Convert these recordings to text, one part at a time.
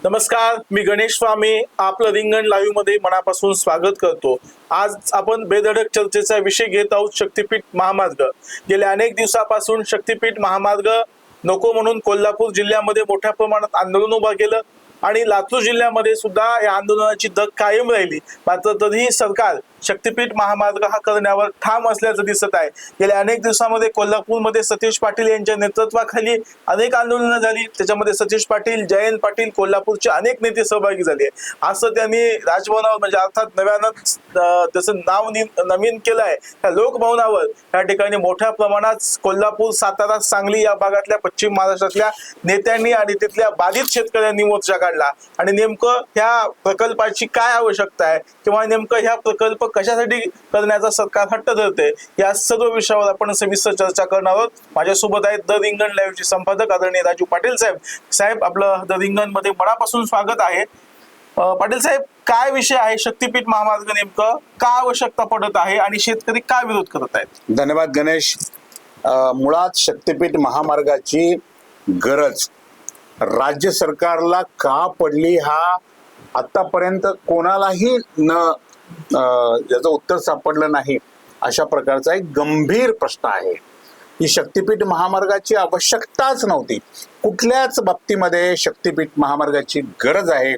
नमस्कार, मी गणेश स्वामी आपलं रिंगण लाईव्ह मध्ये मनापासून स्वागत करतो। आज आपण बेधडक चर्चेचा विषय घेत आहोत शक्तीपीठ महामार्ग। गेल्या अनेक दिवसापासून शक्तीपीठ महामार्ग नको म्हणून कोल्हापूर जिल्ह्यामध्ये मोठ्या प्रमाणात आंदोलन उभा केलं आणि लातूर जिल्ह्यामध्ये सुद्धा या आंदोलनाची धग कायम राहिली। मात्र तरीही सरकार शक्तीपीठ महामार्ग हा करण्यावर ठाम असल्याचं दिसत आहे। गेल्या अनेक दिवसांमध्ये कोल्हापूरमध्ये सतीश पाटील यांच्या नेतृत्वाखाली अनेक आंदोलनं झाली। त्याच्यामध्ये सतीश पाटील, जयंत पाटील, कोल्हापूरचे अनेक नेते सहभागी झाले। असं त्यांनी राजभवनावर म्हणजे अर्थात नव्यानं त्याचं नाव नवीन केलं आहे त्या लोकभवनावर या ठिकाणी मोठ्या प्रमाणात कोल्हापूर, सातारा, सांगली या भागातल्या पश्चिम महाराष्ट्रातल्या नेत्यांनी आणि तिथल्या बाधित शेतकऱ्यांनी मोर्चा काढला। आणि नेमकं ह्या प्रकल्पाची काय आवश्यकता आहे किंवा नेमकं ह्या प्रकल्प कशासाठी करण्याचा सरकार हट्ट धरते या सर्व विषयावर आपण सविस्तर चर्चा करणार आहोत। माझ्यासोबत आहेत द रिंगण लाईव्हचे संपादक आदरणीय राजू पाटील साहेब आपलं द रिंगण मध्ये मनापासून स्वागत आहे। पाटील साहेब, काय विषय आहे शक्तीपीठ महामार्ग, नेमकं का आवश्यकता पडत आहे आणि शेतकरी का विरोध करत आहेत? धन्यवाद गणेश। मुळात शक्तीपीठ महामार्गाची गरज राज्य सरकारला का पडली हा आतापर्यंत कोणालाही याचं उत्तर सापडलं नाही अशा प्रकारचा एक गंभीर प्रश्न आहे। ही शक्तीपीठ महामार्गाची आवश्यकताच नव्हती, कुठल्याच बाबतीमध्ये शक्तीपीठ महामार्गाची गरज आहे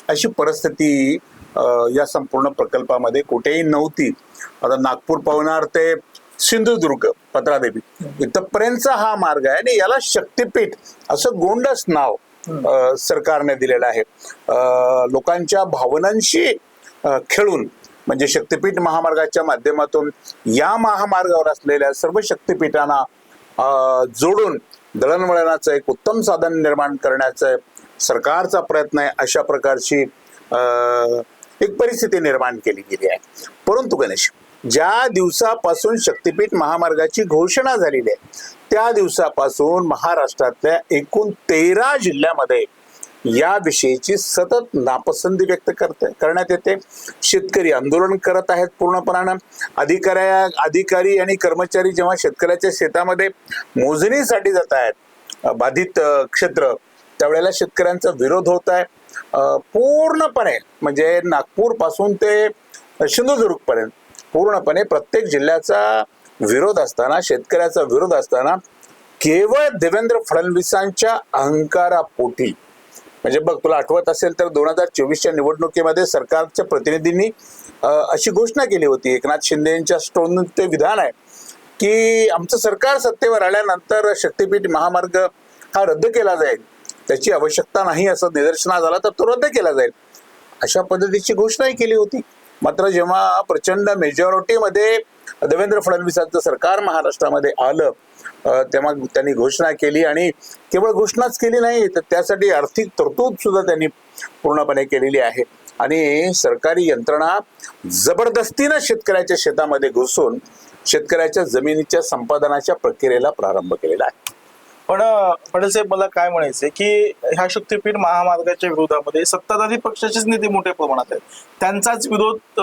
अशी परिस्थिती या संपूर्ण प्रकल्पामध्ये कुठेही नव्हती। आता नागपूर पवनार ते सिंधुदुर्ग पत्रादेवी इथपर्यंतचा हा मार्ग आहे आणि याला शक्तीपीठ असं गोंडस नाव सरकारने दिलेलं आहे। लोकांच्या भावनांशी खेळून म्हणजे शक्तीपीठ महामार्गाच्या माध्यमातून या महामार्गावर असलेल्या सर्व शक्तीपीठांना जोडून दळणवळणाचं एक उत्तम साधन निर्माण करण्याचा सरकारचा प्रयत्न आहे। अशा प्रकारची एक परिस्थिती निर्माण केली गेली आहे। परंतु गणेश, ज्या दिवसापासून शक्तीपीठ महामार्गाची घोषणा झालेली आहे त्या दिवसापासून महाराष्ट्रातल्या एकूण 13 जिल्ह्यामध्ये याविषयीची सतत नापसंती व्यक्त करण्यात येते। शेतकरी आंदोलन करत आहेत पूर्णपणानं। अधिकारी आणि कर्मचारी जेव्हा शेतकऱ्याच्या शेतामध्ये मोजणीसाठी जात आहेत बाधित क्षेत्र, त्यावेळेला शेतकऱ्यांचा विरोध होत आहे पूर्णपणे। म्हणजे नागपूर पासून ते सिंधुदुर्ग पर्यंत पूर्णपणे प्रत्येक जिल्ह्याचा विरोध असताना, शेतकऱ्याचा विरोध असताना केवळ देवेंद्र फडणवीसांच्या अहंकारापोटी, म्हणजे बघ तुला आठवत असेल तर 2024च्या निवडणुकीमध्ये सरकारच्या प्रतिनिधींनी अशी घोषणा केली होती, एकनाथ शिंदे यांच्या स्टोन ते विधान आहे की आमचं सरकार सत्तेवर आल्यानंतर शक्तीपीठ महामार्ग हा रद्द केला जाईल, त्याची आवश्यकता नाही असं निदर्शनास आलं तर तो रद्द केला जाईल अशा पद्धतीची घोषणाही केली होती। मात्र जेव्हा प्रचंड मेजॉरिटीमध्ये देवेंद्र फडणवीसांचं सरकार महाराष्ट्रामध्ये आलं तेव्हा त्यांनी घोषणा केली आणि केवळ घोषणाच केली नाही तर त्यासाठी आर्थिक तरतूद सुद्धा त्यांनी पूर्णपणे केलेली आहे। आणि सरकारी यंत्रणा जबरदस्तीनं शेतकऱ्याच्या शेतामध्ये घुसून शेतकऱ्याच्या जमिनीच्या संपादनाच्या प्रक्रियेला प्रारंभ केलेला आहे। पण पटेल साहेब, मला काय म्हणायचंय की ह्या शक्तीपीठ महामार्गाच्या विरोधामध्ये सत्ताधारी पक्षाचेच नेते मोठ्या प्रमाणात आहेत। त्यांचाच विरोध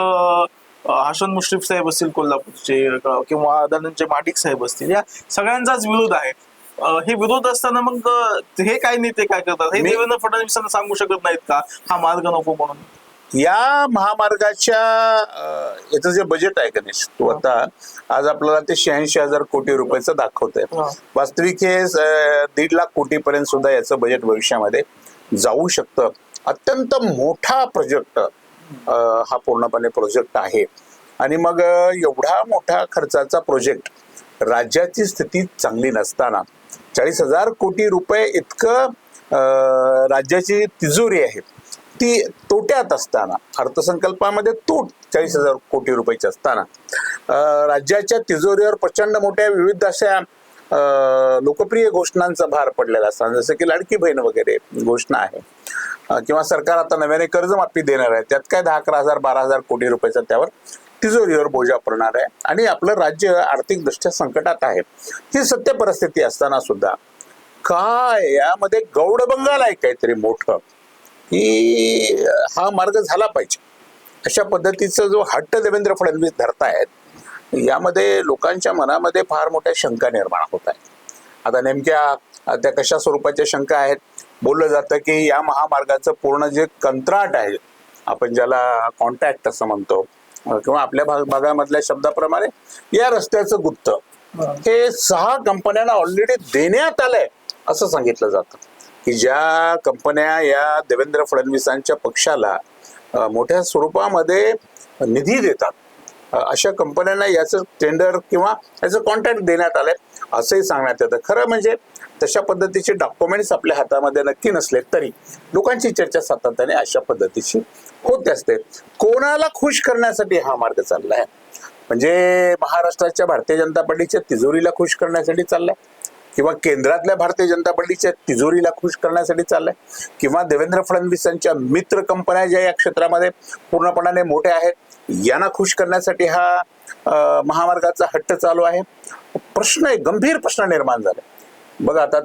हसन मुश्रीफ साहेब असतील कोल्हापूरचे किंवा धनंजय महाडिक साहेब असतील, या सगळ्यांचाच विरोध आहे। हे विरोध असताना मग हे काय नेते काय करतात? हे देवेंद्र फडणवीसांना सांगू शकत नाहीत का हा मार्ग नको म्हणून? या महामार्गाच्या याचं जे बजेट आहे गणेश, तू आता आज आपल्याला ते 86,000 कोटी रुपयाचं दाखवतंय। वास्तविक हे 1.5 लाख कोटी पर्यंत सुद्धा याचं बजेट भविष्यामध्ये जाऊ शकतं। अत्यंत मोठा प्रोजेक्ट हा पूर्णपणे प्रोजेक्ट आहे। आणि मग एवढा मोठा खर्चाचा प्रोजेक्ट, राज्याची स्थिती चांगली नसताना 40,000 कोटी रुपये इतकं राज्याची तिजोरी आहे ती तोट्यात असताना, अर्थसंकल्पामध्ये तूट 40,000 कोटी रुपयाची असताना राज्याच्या तिजोरीवर प्रचंड मोठ्या विविध अशा लोकप्रिय घोषणांचा भार पडलेला असताना, जसं की लाडकी बहीण वगैरे घोषणा आहे किंवा सरकार आता नव्याने कर्जमाफी देणार आहे, त्यात काय 10,000, 12,000 कोटी रुपयाचा त्यावर तिजोरीवर बोजा पडणार आहे आणि आपलं राज्य आर्थिक दृष्ट्या संकटात आहे। ही सत्य परिस्थिती असताना सुद्धा काय यामध्ये गौडबंगाल आहे काहीतरी मोठं की हा मार्ग झाला पाहिजे अशा पद्धतीचा जो हट्ट देवेंद्र फडणवीस धरतायत, यामध्ये लोकांच्या मनामध्ये फार मोठ्या शंका निर्माण होत आहेत। आता नेमक्या त्या कशा स्वरूपाच्या शंका आहेत बोललं जातं की या महामार्गाचं पूर्ण जे कंत्राट आहे, आपण ज्याला कॉन्ट्रॅक्ट असं म्हणतो, किंवा आपल्या भागामधल्या शब्दाप्रमाणे या रस्त्याचं गुत्त हे 6 कंपन्यांना ऑलरेडी देण्यात आलंय असं सांगितलं जातं. की ज्या कंपन्या या देवेंद्र फडणवीसांच्या पक्षाला मोठ्या स्वरूपामध्ये निधी देतात, अशा कंपन्यांना याचं टेंडर किंवा याचं कॉन्ट्रॅक्ट देण्यात आलंय असंही सांगण्यात येतं. खरं म्हणजे तशा पद्धतीचे डॉक्युमेंट्स आपल्या हातामध्ये नक्की नसले तरी लोकांची चर्चा सातत्याने अशा पद्धतीची होत असते. कोणाला खुश करण्यासाठी हा मार्ग चाललाय? म्हणजे महाराष्ट्राच्या भारतीय जनता पार्टीच्या तिजोरीला खुश करण्यासाठी चाललाय, किंवा केंद्रातल्या भारतीय जनता पार्टीच्या तिजोरीला खुश करण्यासाठी चाललाय, किंवा देवेंद्र फडणवीसांच्या मित्र कंपन्या ज्या या क्षेत्रामध्ये पूर्णपणाने मोठ्या आहेत यांना खुश करण्यासाठी हा महामार्गाचा हट्ट चालू आहे? प्रश्न आहे, गंभीर प्रश्न निर्माण झाले. बघा आता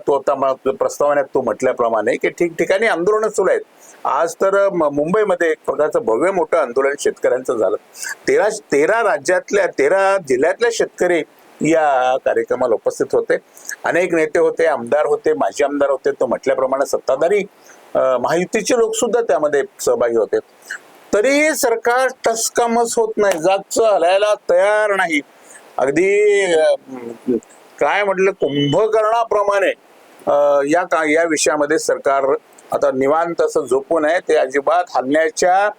प्रस्तावनेत तू म्हटल्याप्रमाणे की ठिकठिकाणी आंदोलनं सुरू आहेत. आज तर मुंबईमध्ये एक प्रकारचं भव्य मोठं आंदोलन शेतकऱ्यांचं झालं. 13 राज्यातल्या 13 जिल्ह्यातले शेतकरी या कार्यक्रमाला उपस्थित होते. अनेक नेते होते, आमदार होते, माजी आमदार होते, तो म्हटल्याप्रमाणे सत्ताधारी महायुतीचे लोक सुद्धा त्यामध्ये सहभागी होते. तरीही सरकार टसकामस होत नाही, जागचं हलायला तयार नाही. अगदी काय म्हटलं, कुंभकर्णाप्रमाणे या विषयामध्ये सरकार आता निवांत असं झोपू नये, ते अजिबात हलण्याच्या,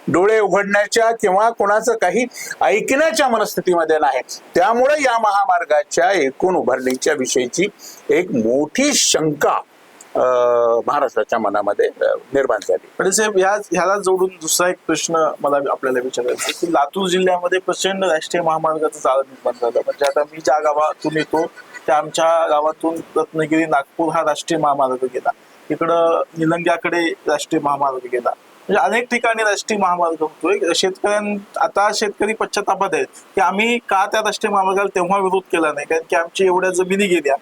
डोळे उघडण्याच्या किंवा कोणाचं काही ऐकण्याच्या मनस्थितीमध्ये नाही. त्यामुळे या महामार्गाच्या एकूण उभारणीच्या विषयीची एक मोठी शंका महाराष्ट्राच्या मनामध्ये निर्माण झाली. पण साहेब ह्याला जोडून दुसरा एक प्रश्न मला आपल्याला विचारायचा की लातूर जिल्ह्यामध्ये प्रचंड राष्ट्रीय महामार्गाचं जाळं निर्माण झालं. म्हणजे आता मी ज्या गावातून येतो त्या आमच्या गावातून रत्नागिरी नागपूर हा राष्ट्रीय महामार्ग गेला, इकडं निलंग्याकडे राष्ट्रीय महामार्ग गेला, म्हणजे अनेक ठिकाणी राष्ट्रीय महामार्ग होतोय. आता शेतकरी पश्चातापात आहेत की आम्ही का त्या राष्ट्रीय महामार्गाला तेव्हा विरोध केला नाही, कारण की आमची एवढ्या जमिनी गेल्या,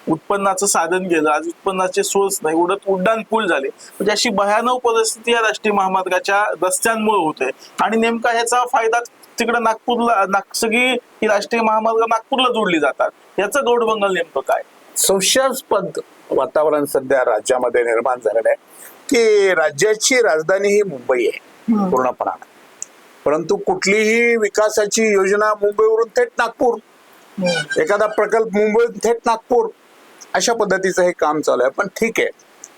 उत्पन्नाचं साधन गेलं, आज उत्पन्नाचे सोर्स नाही, उड्डाण पूल झाले. म्हणजे अशी भयानक परिस्थिती या राष्ट्रीय महामार्गाच्या रस्त्यांमुळे होते. आणि नेमका ह्याचा फायदा तिकडे नागपूरला, सगळी ही राष्ट्रीय महामार्ग नागपूरला जोडली जातात. याचं गौडबंगाल नेमकं काय? संशयास्पद वातावरण सध्या राज्यामध्ये निर्माण झालेलं आहे की राज्याची राजधानी ही मुंबई आहे पूर्णपणाने, परंतु कुठलीही विकासाची योजना मुंबईवरून थेट नागपूर, एखादा प्रकल्प मुंबईत थेट नागपूर, अशा पद्धतीचं हे काम चालू आहे. पण ठीक आहे,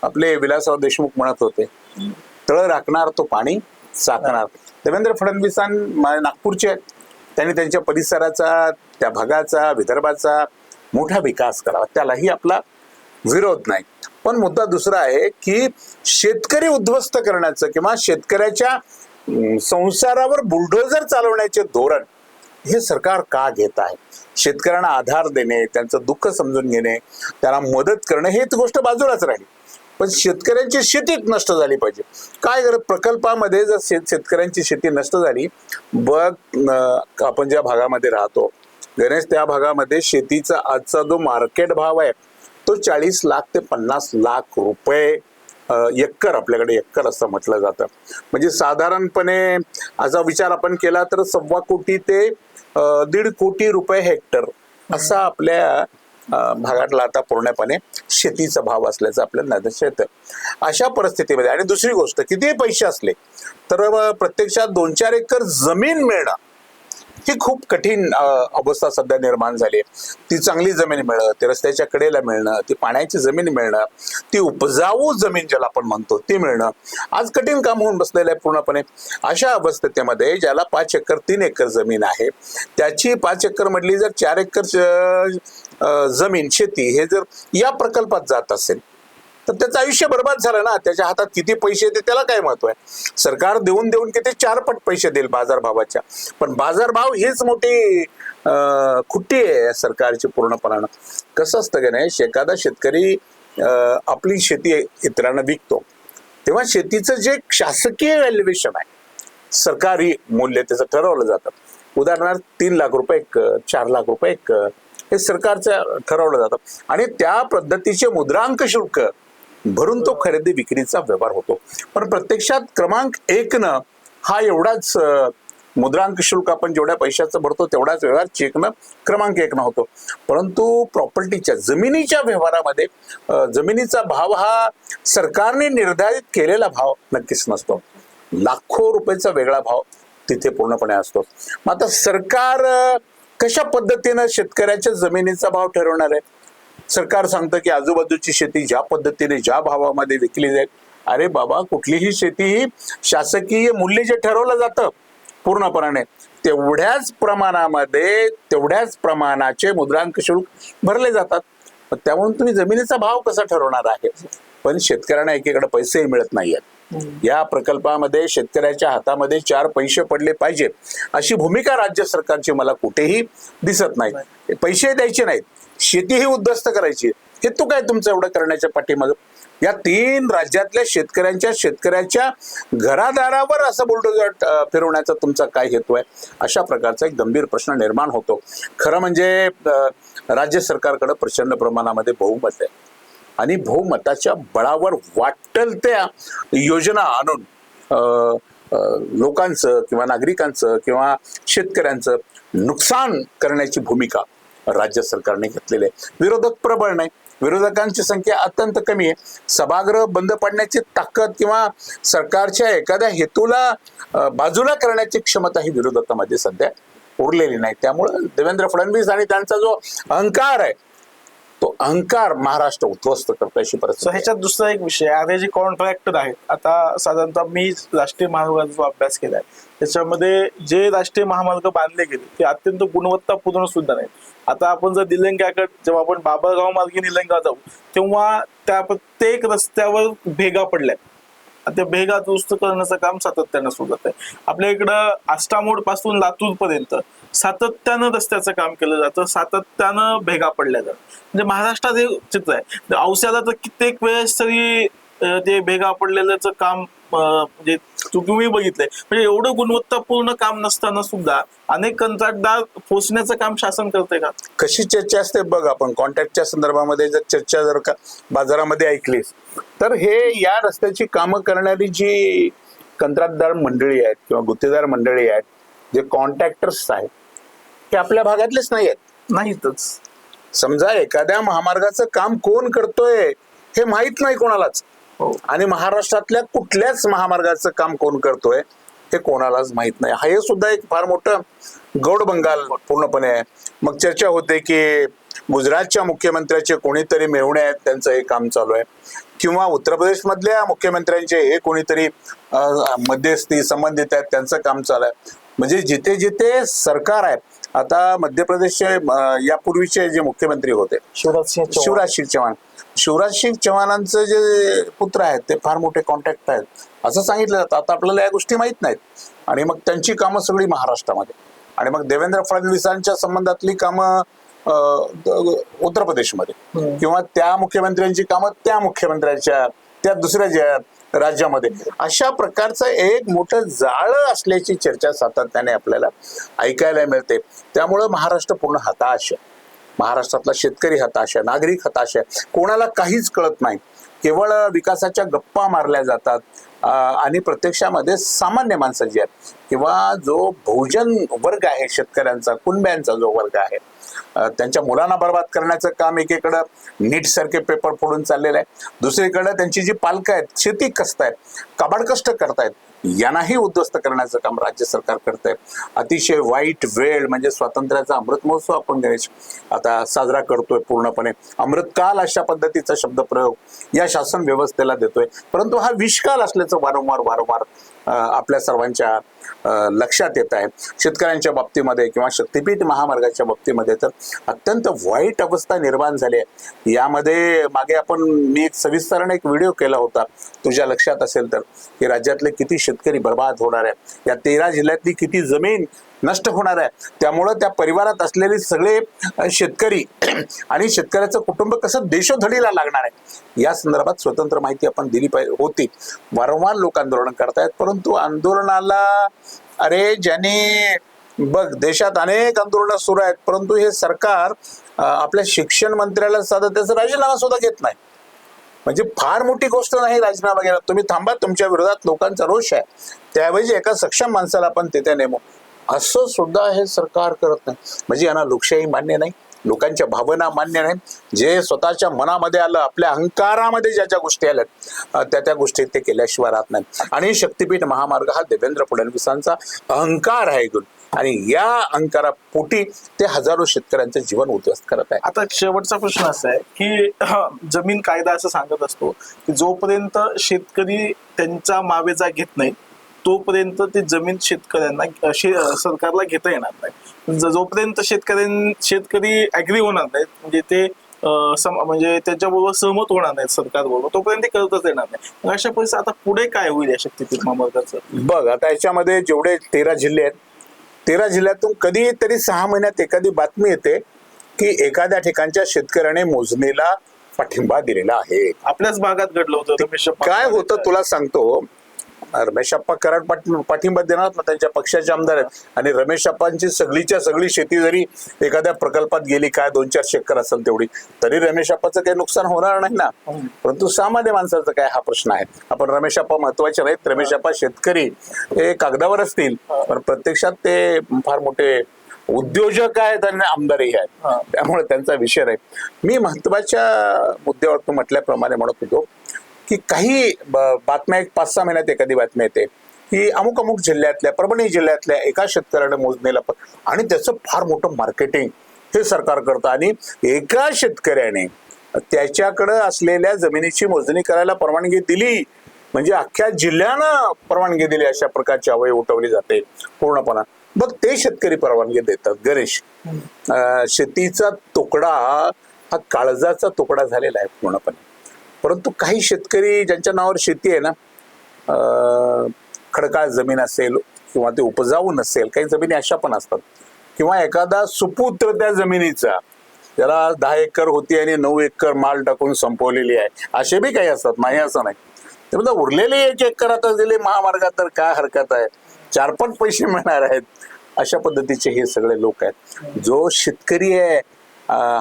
आपले विलासराव देशमुख म्हणत होते, तळ राखणार तो पाणी साकणार. देवेंद्र फडणवीस नागपूरचे आहेत, त्यांनी त्यांच्या परिसराचा, त्या भागाचा, विदर्भाचा मोठा विकास करावा, त्यालाही आपला विरोध नाही. पण मुद्दा दुसरा आहे की शेतकरी उद्ध्वस्त करण्याचं किंवा शेतकऱ्याच्या संसारावर बुलडोझर चालवण्याचे धोरण हे सरकार का घेत आहे? शेतकऱ्यांना आधार देणे, त्यांचं दुःख समजून घेणे, त्यांना मदत करणे हे गोष्ट बाजूलाच राहिली, पण शेतकऱ्यांची शेती नष्ट झाली पाहिजे. काय करत प्रकल्पामध्ये जर शेतकऱ्यांची शेती नष्ट झाली, बघ आपण ज्या भागामध्ये राहतो गणेश, त्या भागामध्ये शेतीचा आजचा जो मार्केट भाव आहे तो 40 लाख ते 50 लाख रुपये एकर, आपल्याकडे एकर असं म्हटलं जातं. म्हणजे साधारणपणे असा विचार आपण केला तर 1.25 कोटी ते 1.5 कोटी रुपये हेक्टर असा आपल्या भागातला आता पूर्णपणे शेतीचा भाव असल्याचं आपल्याला निदर्शनास येतं. अशा परिस्थितीमध्ये आणि दुसरी गोष्ट, कितीही पैसे असले तर प्रत्यक्षात 2-4 एकर जमीन मिळणं ही खूप कठीण अवस्था सध्या निर्माण झाली आहे. ती चांगली जमीन मिळणं, ती रस्त्याच्या कडेला मिळणं, ती पाण्याची जमीन मिळणं, ती उपजाऊ जमीन ज्याला आपण म्हणतो ती मिळणं आज कठीण काम होऊन बसलेलं आहे पूर्णपणे. अशा अवस्थेमध्ये ज्याला 5 एकर 3 एकर जमीन आहे, त्याची 5 एकर मधली जर 4 एकर जमीन शेती हे जर या प्रकल्पात जात असेल तर त्याचं आयुष्य बर्बाद झालं ना. त्याच्या हातात किती पैसे येते त्याला काय महत्व आहे? सरकार देऊन देऊन किती 4 पट पैसे देईल बाजारभावाच्या, पण बाजारभाव हीच मोठी खुट्टी आहे सरकारची पूर्णपणानं. कसं असतं की नाही, एखादा शेतकरी आपली शेती इतरांना विकतो तेव्हा शेतीचं जे शासकीय व्हॅल्युएशन आहे, सरकारी मूल्य त्याचं ठरवलं जातं. उदाहरणार्थ 3 लाख रुपये एकर, 4 लाख रुपये एकर हे सरकारचं ठरवलं जातं आणि त्या पद्धतीचे मुद्रांक शुल्क भरून तो खरेदी विक्रीचा व्यवहार होतो. पण प्रत्यक्षात क्रमांक 1 हा एवढाच मुद्रांक शुल्क आपण जेवढ्या पैशाचं भरतो तेवढाच व्यवहार चेकनं क्रमांक 1 होतो. परंतु प्रॉपर्टीच्या जमिनीच्या व्यवहारामध्ये जमिनीचा भाव हा सरकारने निर्धारित केलेला भाव नक्कीच नसतो. लाखो रुपयाचा वेगळा भाव तिथे पूर्णपणे असतो. मग आता सरकार कशा पद्धतीनं शेतकऱ्याच्या जमिनीचा भाव ठरवणार आहे? सरकार सांगतं की आजूबाजूची शेती ज्या पद्धतीने ज्या भावामध्ये विकली जाईल. अरे बाबा, कुठलीही शेती ही शासकीय मूल्य जे ठरवलं जातं पूर्णपणे तेवढ्याच प्रमाणामध्ये तेवढ्याच प्रमाणाचे मुद्रांक शुल्क भरले जातात. त्यामुळे तुम्ही जमिनीचा भाव कसा ठरवणार आहे? पण शेतकऱ्यांना एकीकडे पैसेही मिळत नाहीयेत. या प्रकल्पामध्ये शेतकऱ्याच्या हातामध्ये 4 पैसे पडले पाहिजे अशी भूमिका राज्य सरकारची मला कुठेही दिसत नाही. पैसे द्यायचे नाहीत, शेती ही उद्ध्वस्त करायची. हे तू काय तुमचं एवढं करण्याच्या पाठीमागे? या 3 राज्यातल्या शेतकऱ्याच्या घरादारावर असं बुलडोजर फिरवण्याचा तुमचा काय हेतू आहे? अशा प्रकारचा एक गंभीर प्रश्न निर्माण होतो. खरं म्हणजे राज्य सरकारकडे प्रचंड प्रमाणामध्ये बहुमत आहे आणि बहुमताच्या बळावर वाटेल त्या योजना आणून लोकांचं किंवा नागरिकांचं किंवा शेतकऱ्यांचं नुकसान करण्याची भूमिका राज्य सरकारने घेतलेली आहे. विरोधक प्रबळ नाही, विरोधकांची संख्या अत्यंत कमी आहे. सभागृह बंद पडण्याची ताकद किंवा सरकारच्या एखाद्या हेतूला बाजूला करण्याची क्षमता ही विरोधकामध्ये सध्या उरलेली नाही. त्यामुळे देवेंद्र फडणवीस आणि त्यांचा जो अहंकार आहे तो अहंकार महाराष्ट्र उद्ध्वस्त करतो अशी परिस्थिती. ह्याच्यात दुसरा एक विषय आहे, आता जे कॉन्ट्रॅक्टर आहेत, आता साधारणतः मी राष्ट्रीय महामार्गाचा जो अभ्यास केलाय त्याच्यामध्ये जे राष्ट्रीय महामार्ग बांधले गेले ते अत्यंत गुणवत्तापूर्ण सुद्धा नाहीत. आता आपण जर निलंग्याकडे जेव्हा आपण बाबरगाव मार्गे निलंगा जाऊ तेव्हा त्या प्रत्येक रस्त्यावर भेगा पडल्या. त्या भेगा दुरुस्त करण्याचं काम सातत्यानं सुरू आहे. आपल्या इकडं आष्टामोड पासून लातूर पर्यंत सातत्यानं रस्त्याचं काम केलं जातं, सातत्यानं भेगा पडल्या जातात. म्हणजे महाराष्ट्रात हे चित्र आहे. औषधाला तर कित्येक वेळेस तरी ते भेगा पडलेल्याचं काम म्हणजे तुम्ही बघितलंय. म्हणजे एवढं गुणवत्तापूर्ण काम नसताना सुद्धा अनेक कंत्राटदार पोचण्याचं काम शासन करतंय का? कशी चर्चा असते बघ. आपण कॉन्ट्रॅक्टच्या संदर्भामध्ये जर का बाजारामध्ये ऐकलीस तर हे या रस्त्याची कामं करणारी जी कंत्राटदार मंडळी आहेत किंवा गुत्तेदार मंडळी आहेत, जे कॉन्ट्रॅक्टर्स आहेत, ते आपल्या भागातलेच नाही आहेत. नाहीतच. समजा एखाद्या महामार्गाचं काम कोण करतोय हे माहित नाही कोणालाच, आणि महाराष्ट्रातल्या कुठल्याच महामार्गाचं काम कोण करतोय हे कोणालाच माहित नाही. हे सुद्धा एक फार मोठं गौडबंगाल पूर्णपणे आहे. मग चर्चा होते की गुजरातच्या मुख्यमंत्र्याचे कोणीतरी मेहुणे आहेत, त्यांचं हे काम चालू आहे, किंवा उत्तर प्रदेश मधल्या मुख्यमंत्र्यांचे हे कोणीतरी मध्यस्थी संबंधित आहेत, त्यांचं काम चालू आहे. म्हणजे जिथे जिथे सरकार आहे, आता मध्य प्रदेशचे यापूर्वीचे जे मुख्यमंत्री होते शिवराज सिंग चौहानांचं जे पुत्र आहेत ते फार मोठे कॉन्ट्रॅक्ट आहेत असं सांगितलं जातं. आता आपल्याला या गोष्टी माहित नाहीत. आणि मग त्यांची कामं सगळी महाराष्ट्रामध्ये, आणि मग देवेंद्र फडणवीसांच्या संबंधातली कामं उत्तर प्रदेशमध्ये, किंवा त्या मुख्यमंत्र्यांची कामं त्या मुख्यमंत्र्यांच्या त्या दुसऱ्या ज्या राज्यामध्ये. अशा प्रकारचं एक मोठं जाळं असल्याची चर्चा सातत्याने आपल्याला ऐकायला मिळते. त्यामुळं महाराष्ट्र पूर्ण हताश आहे. महाराष्ट्रातला शेतकरी हताश आहे, नागरिक हताश आहे. कोणाला काहीच कळत नाही. केवळ विकासाच्या गप्पा मारल्या जातात आणि प्रत्यक्षामध्ये सामान्य माणसं जी आहेत किंवा जो बहुजन वर्ग आहे, शेतकऱ्यांचा कुणब्यांचा जो वर्ग आहे, त्यांच्या मुलांना बर्बाद करण्याचं काम एकीकडं नीट सारखे पेपर फोडून चाललेलं आहे, दुसरीकडे त्यांची जी पालकं आहेत शेती कसतायत, काबाड कष्ट करतायत, यांनाही उद्ध्वस्त करण्याचं काम राज्य सरकार करतंय. अतिशय वाईट वेळ म्हणजे स्वातंत्र्याचा अमृत महोत्सव आपण गणेश आता साजरा करतोय पूर्णपणे. अमृतकाल अशा पद्धतीचा शब्दप्रयोग या शासन व्यवस्थेला देतोय, परंतु हा विषकाल असल्याचं वारंवार आपल्या सर्वांच्या लक्षात येत आहे. शेतकऱ्यांच्या बाबतीमध्ये किंवा शक्तीपीठ महामार्गाच्या बाबतीमध्ये तर अत्यंत वाईट अवस्था निर्माण झाली आहे. यामध्ये मागे मी एक सविस्तराने एक व्हिडिओ केला होता, तुझ्या लक्षात असेल तर, की राज्यातले किती शेतकरी बर्बाद होणार आहे, या 13 जिल्ह्यातली किती जमीन नष्ट होणार आहे. त्यामुळं त्या परिवारात असलेले सगळे शेतकरी आणि शेतकऱ्याचं कुटुंब कसं देशोधडीला लागणार आहे या संदर्भात स्वतंत्र माहिती आपण दिली होती. वारंवार लोक आंदोलन करतायत, परंतु आंदोलनाला ज्यांनी बघ देशात अनेक आंदोलनं सुरू आहेत, परंतु हे सरकार आपल्या शिक्षण मंत्र्याला साधं त्याचा राजीनामा सुद्धा घेत नाही. म्हणजे फार मोठी गोष्ट नाही राजीनामा घ्यायला. तुम्ही थांबा, तुमच्या विरोधात लोकांचा रोष आहे, त्याऐवजी एका सक्षम माणसाला आपण तिथे नेमू. असं सुद्धा हे सरकार करत नाही. म्हणजे यांना लोकशाही मान्य नाही, लोकांच्या भावना मान्य नाही. जे स्वतःच्या मनामध्ये आलं, आपल्या अहंकारामध्ये ज्या ज्या गोष्टी आल्या त्या गोष्टी ते केल्याशिवाय राहत नाही. आणि शक्तीपीठ महामार्ग हा देवेंद्र फडणवीसांचा अहंकार आहे आणि या अहंकारापोटी ते हजारो शेतकऱ्यांचं जीवन उद्ध्वस्त करत आहे. आता शेवटचा प्रश्न असा आहे की जमीन कायदा असं सांगत असतो की जोपर्यंत शेतकरी त्यांचा मावेजा घेत नाही तोपर्यंत ती जमीन शेतकऱ्यांना सरकारला घेता येणार नाही. जोपर्यंत शेतकरी ऍग्री होणार नाहीत, म्हणजे ते म्हणजे त्याच्याबरोबर सहमत होणार नाहीत सरकारबरोबर, तोपर्यंत ते करतच येणार नाही. मग अशा परिस्थितीत आता पुढे काय होईल या शक्तीपीठ महामार्गाचं? बघ, आता याच्यामध्ये जेवढे 13 जिल्हे आहेत, 13 जिल्ह्यातून कधीतरी 6 महिन्यात एखादी बातमी येते की एखाद्या ठिकाणच्या शेतकऱ्याने मोजणीला पाठिंबा दिलेला आहे. आपल्याच भागात घडलं होतं. रमेश काय होतं तुला सांगतो. रमेश अप्पा कराड पाठिंबा देणार ना, त्यांच्या पक्षाचे आमदार आहेत. आणि रमेश अप्पांची सगळीच्या सगळी शेती जरी एखाद्या प्रकल्पात गेली, काय 2-4 एकर असेल तेवढी, तरी रमेश अप्पाचं काही नुकसान होणार नाही ना. परंतु सामान्य माणसाचं काय, हा प्रश्न आहे. आपण रमेश अप्पा महत्वाचे नाहीत. रमेश अप्पा शेतकरी हे कागदावर असतील, पण प्रत्यक्षात ते फार मोठे उद्योजक आहेत आणि आमदारही आहेत. त्यामुळे त्यांचा विषय नाही. मी महत्वाच्या मुद्द्यावर तू म्हटल्याप्रमाणे म्हणत होतो की काही बातम्या 5-6 महिन्यात एखादी बातमी येते की अमुक अमुक जिल्ह्यातल्या, परभणी जिल्ह्यातल्या एका शेतकऱ्याने मोजणीला आणि त्याचं फार मोठं मार्केटिंग हे सरकार करतं. आणि एका शेतकऱ्याने त्याच्याकडे असलेल्या जमिनीची मोजणी करायला परवानगी दिली म्हणजे अख्ख्या जिल्ह्यानं परवानगी दिली, अशा प्रकारची अवय उठवली जाते पूर्णपणे. बघ, ते शेतकरी परवानगी देतात. गणेश, शेतीचा तुकडा हा काळजाचा तुकडा झालेला आहे पूर्णपणे. परंतु काही शेतकरी ज्यांच्या नावावर शेती आहे ना, खडकाळ जमीन असेल किंवा ते उपजाऊ नसेल, काही जमिनी अशा पण असतात, किंवा एखादा सुपुत्र त्या जमिनीचा, त्याला 10 एकर होती आणि 9 एकर माल टाकून संपवलेली आहे, असे बी काही असतात, नाही असं नाही. ते म्हणजे उरलेले 1 एकर आता दिले महामार्गात तर काय हरकत आहे, 4-5 पैसे मिळणार आहेत, अशा पद्धतीचे हे सगळे लोक आहेत. जो शेतकरी आहे,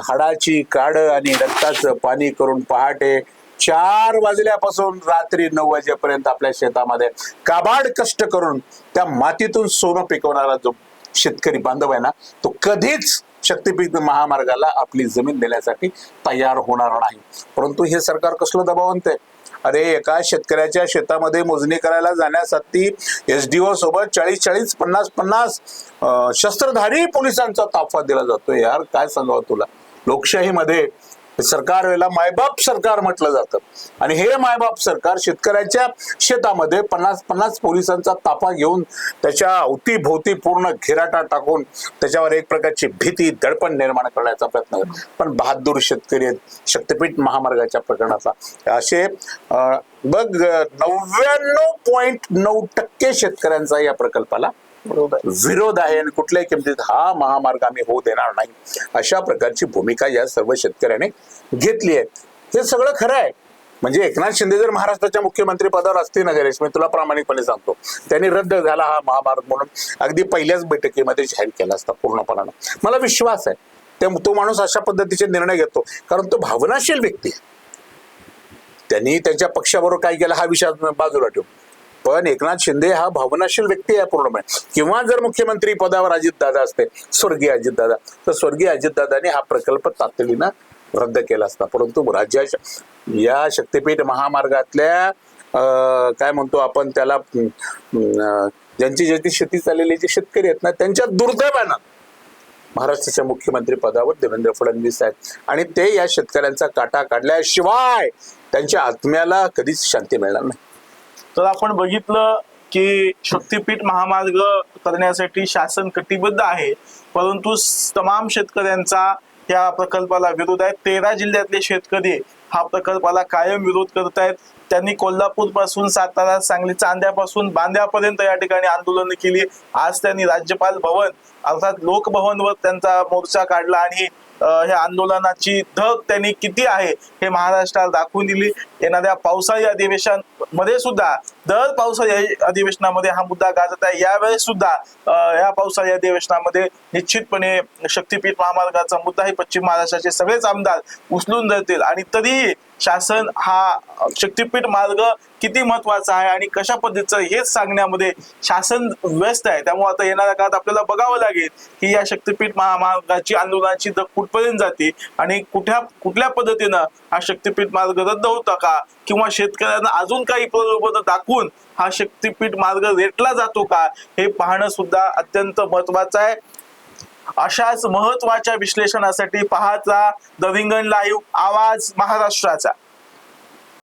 हाडाची काड आणि रक्ताचं पाणी करून पहाटे 4 वाजल्यापासून रात्री 9 वाजेपर्यंत आपल्या शेतामध्ये काबाड कष्ट करून त्या मातीतून सोनं पिकवणारा जो शेतकरी बांधव आहे ना, तो कधीच शक्तीपीठ महामार्गाला आपली जमीन देण्यासाठी तयार होणार नाही. परंतु हे सरकार कसलं दबावंत आहे. अरे, एका शेतकऱ्याच्या शेतामध्ये मोजणी करायला जाण्यासाठी SDO सोबत 40-40, 50-50 शस्त्रधारी पोलिसांचा ताफा दिला जातो. यार, काय सांगावं तुला. लोकशाहीमध्ये सरकार वेळेला मायबाप सरकार म्हटलं जातं आणि हे मायबाप सरकार शेतकऱ्याच्या शेतामध्ये 50-50 पोलिसांचा ताफा घेऊन त्याच्या अवतीभोवती पूर्ण घेराटा टाकून त्याच्यावर एक प्रकारची भीती, दडपण निर्माण करण्याचा प्रयत्न करतो. पण बहादूर शेतकरी आहेत शक्तीपीठ महामार्गाच्या प्रकरणाचा. असे बघ, 99.9% शेतकऱ्यांचा या प्रकल्पाला विरोध आहे आणि कुठल्याही किमतीत हा महामार्ग आम्ही होऊ देणार नाही, अशा प्रकारची भूमिका या सर्व शेतकऱ्यांनी घेतली आहे. हे सगळं खरं आहे. म्हणजे एकनाथ शिंदे जर महाराष्ट्राच्या मुख्यमंत्री पदावर असतील ना गणेश, मी तुला प्रामाणिकपणे सांगतो, त्यांनी रद्द झाला हा महामार्ग म्हणून अगदी पहिल्याच बैठकीमध्ये जाहीर केला असता पूर्णपणानं. मला विश्वास आहे तो माणूस अशा पद्धतीचे निर्णय घेतो कारण तो भावनाशील व्यक्ती आहे. त्यांनी त्यांच्या पक्षाबरोबर काय केलं हा विषय बाजूला ठेवू, पण एकनाथ शिंदे हा भावनाशील व्यक्ती आहे पूर्णपणे. किंवा जर मुख्यमंत्री पदावर अजितदादा असते, स्वर्गीय अजितदादा, तर स्वर्गीय अजितदादांनी हा प्रकल्प तातडीनं रद्द केला असता. परंतु राज्याच्या या शक्तीपीठ महामार्गातल्या काय म्हणतो आपण त्याला, ज्यांची शेती चाललेली जे शेतकरी आहेत ना, त्यांच्या दुर्दैवानं महाराष्ट्राच्या मुख्यमंत्री पदावर देवेंद्र फडणवीस आहेत आणि ते या शेतकऱ्यांचा काटा काढल्याशिवाय त्यांच्या आत्म्याला कधीच शांती मिळणार नाही. तर आपण बघितलं की शक्तीपीठ महामार्ग करण्यासाठी शासन कटिबद्ध आहे, परंतु तमाम शेतकऱ्यांचा या प्रकल्पाला विरोध आहे. 13 जिल्ह्यातले शेतकरी हा प्रकल्पाला कायम विरोध करत आहेत. त्यांनी कोल्हापूर पासून सातारा, सांगली, चांद्यापासून बांद्यापर्यंत या ठिकाणी आंदोलन केली. आज त्यांनी राज्यपाल भवन अर्थात लोकभवनवर त्यांचा मोर्चा काढला आणि ह्या आंदोलनाची धग त्यांनी किती आहे हे महाराष्ट्राला दाखवून दिली. येणाऱ्या पावसाळी अधिवेशनामध्ये सुद्धा, दर पावसाळी अधिवेशनामध्ये हा मुद्दा गाजत आहे. यावेळेस सुद्धा या पावसाळी अधिवेशनामध्ये निश्चितपणे शक्तीपीठ महामार्गाचा मुद्दा हे पश्चिम महाराष्ट्राचे सगळेच आमदार उचलून धरतील आणि तरीही शासन हा शक्तीपीठ मार्ग किती महत्वाचा आहे आणि कशा पद्धतीचं हेच सांगण्यामध्ये शासन व्यस्त आहे. त्यामुळे आता येणाऱ्या काळात आपल्याला बघावं लागेल की या शक्तीपीठ महामार्गाची आंदोलनाची दर कुठपर्यंत जाते आणि कुठल्या पद्धतीनं हा शक्तीपीठ मार्ग रद्द होता का, किंवा शेतकऱ्यांना अजून काही प्रलोभन दाखवून हा शक्तीपीठ मार्ग रेटला जातो का, हे पाहणं सुद्धा अत्यंत महत्वाचं आहे. अशाच महत्वाच्या विश्लेषणासाठी पाहत राहा द रिंगण लाईव्ह, आवाज महाराष्ट्राचा.